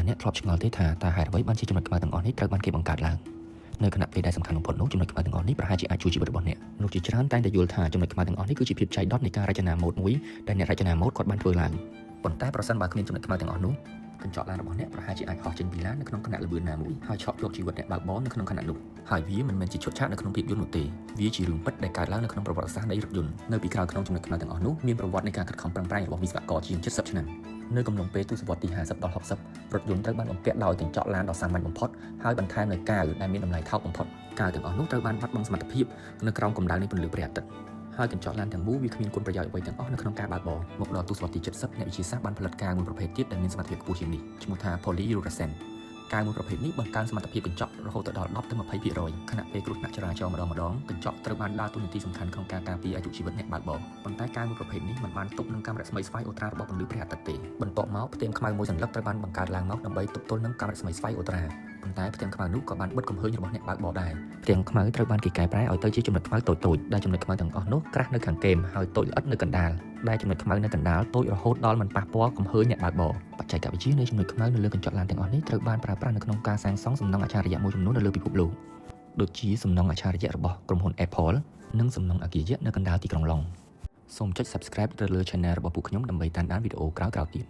អ្នកធ្លាប់ឆ្ងល់ទេថាតើហេតុអ្វីបានជាចំណុចខ្មៅទាំងអស់នេះត្រូវបានគេបង្កើតឡើងនៅខណៈពេលដែលសំខាន់បំផុតនោះចំណុចខ្មៅទាំងអស់នេះប្រហែលជាអាចជួយជីវិតរបស់អ្នកមនុស្សជាច្រើនតែងតែយល់ថាចំណុចខ្មៅទាំងអស់នេះគឺជាភាពចៃដន្យនៃការរចនាម៉ូដមួយដែលអ្នករចនាម៉ូដគាត់បានធ្វើឡើងប៉ុន្តែប្រសិនបើគ្មានចំណុចខ្មៅទាំងអស់នោះកញ្ចក់ឡានរបស់អ្នកប្រហែលជាអាចហោះចេញពីឡាននៅក្នុងខណៈល្បឿនណាមួយហើយឆក់យកជីវិតអ្នកបើកបរនៅក្នុងខណៈនោះហើយវាមិនមែនជាឈុតឆាកនៅក្នុងភាពយន្តនោះទេវាជារឿងពិតដែលកើតឡើងនៅក្នុងប្រវត្តិសាស្ត្រនៃរថយន្តនៅពីក្រោយក្នុងចំណុចខ្មៅទាំងអស់នោះមានប្រវត្តិនៃការខិតខំប្រឹងប្រែងរបស់វិស្វករជាង70ឆ្នាំនៅកំឡុងពេលទសវត្សរ៍ទី50ដល់60រថយន្តត្រូវបានបំពាក់ដោយកញ្ចក់ឡានដ៏សាមញ្ញបំផុតហើយបន្ថែមនូវកាវដែលមានតម្លៃថោកបំផុតកាវទាំងអស់នោះត្រូវបានបាត់បង់សមត្ថភាពនៅក្រោមកម្ដៅនៃពន្លឺព្រះអាទិត្យហើយកញ្ចក់ឡានទាំងមូលវាគ្មានគុណប្រយោជន៍អ្វីទាំងអស់នៅក្នុងការបើកបរមកដល់ទសវត្សរ៍ទី70អ្នកវិទ្យាសាស្ត្របានផលិតកាវមួយប្រភេទទៀតដែលមានសមត្ថភាពខ្ពស់ជាងនេះឈ្មោះថា polyurethane កាវមួយប្រភេទនេះបង្កើនសមត្ថភាពកញ្ចក់រហូតដល់10ទៅ20%ខណៈពេលគ្រោះថ្នាក់ចរាចរណ៍ម្ដងកញ្ចក់ត្រូវបានដើរតួនាទីសំខាន់ក្នុងការការពារអាយុជីវិតអ្នកបើកបរប៉ុន្តែកាវមួយប្រភេទនេះមិនបានទប់នឹងកាំរស្មីស្វ័យអ៊ុលត្រារបស់ពន្លឺព្រះអាទិត្យទេបន្ទាប់មកផ្ទាំងខ្មៅមួយសន្លឹកត្រូវបានបង្កើតឡើងមកដើម្បីទប់ទល់នឹងកាំរស្មីស្វ័យអ៊ុលត្រាប៉ុន្តែផ្ទាំងខ្មៅនោះក៏បានបិទកំហើញរបស់អ្នកបើកបរដែរផ្ទាំងខ្មៅត្រូវបានគេកែប្រែឲ្យទៅជាចំណុចខ្មៅតូចៗដែលចំណុចខ្មៅទាំងអស់នោះក្រាស់នៅខាងគែមហើយតូចល្អិតនៅកណ្ដាលដែលចំណុចខ្មៅនៅកណ្ដាលតូចរហូតដល់មិនប៉ះពាល់កំហើញអ្នកបើកបរបច្ចេកវិទ្យានៃចំណុចខ្មៅនៅលើកញ្ចក់ឡានទាំងអស់នេះត្រូវបានប្រើប្រាស់នៅក្នុងការសាងសង់សំណង់អច្ឆរិយៈមួយចំនួននៅលើពិភពលោកដូចជាសំណង់អច្ឆរិយៈរបស់ក្រុមហ៊ុន Apple និងសំណង់អគារយៈនៅកណ្ដាលទីក្រុងឡុងសូមចុច Subscribe ទៅលើ Channel របស់ពួកខ្ញុំដើម្បីតាមដានវីដេអូក្រោយៗទៀត